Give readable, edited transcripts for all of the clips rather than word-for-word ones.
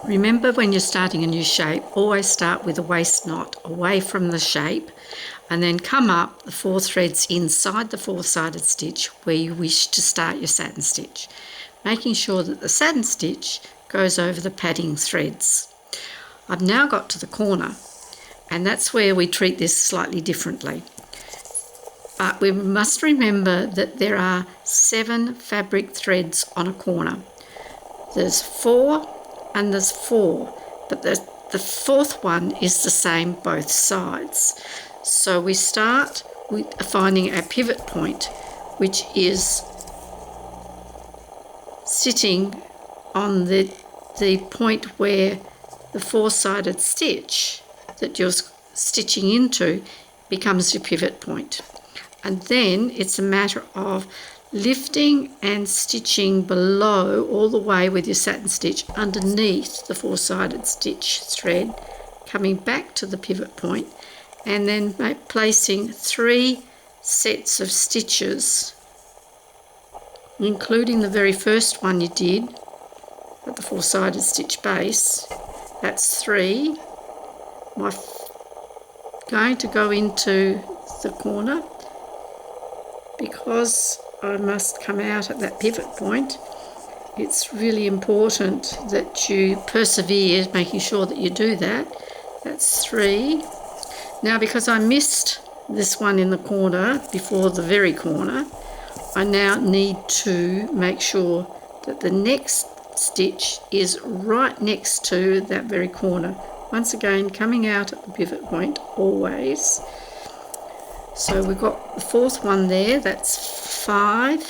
Remember, when you're starting a new shape, always start with a waist knot away from the shape and then come up the 4 threads inside the 4-sided stitch where you wish to start your satin stitch, making sure that the satin stitch goes over the padding threads. I've now got to the corner, and that's where we treat this slightly differently. But we must remember that there are 7 fabric threads on a corner. There's 4 and there's 4, but the 4th one is the same both sides. So we start with finding a pivot point, which is sitting on the point where the 4-sided stitch that you're stitching into becomes your pivot point. And then it's a matter of lifting and stitching below all the way with your satin stitch underneath the 4-sided stitch thread, coming back to the pivot point, and then placing 3 sets of stitches, including the very first one you did at the 4-sided stitch base. That's 3. I'm going to go into the corner because I must come out at that pivot point. It's really important that you persevere, making sure that you do that. That's 3. Now, because I missed this one in the corner before the very corner, I now need to make sure that the next stitch is right next to that very corner. Once again, coming out at the pivot point always. So we've got the 4th one there, that's 5,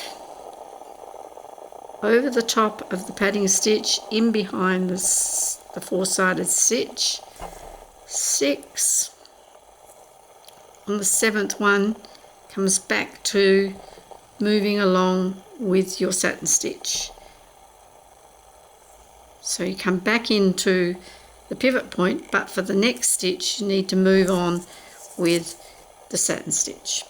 over the top of the padding stitch, in behind the 4-sided stitch, 6, on the 7th one, comes back to moving along with your satin stitch. So you come back into the pivot point, but for the next stitch you need to move on with the satin stitch.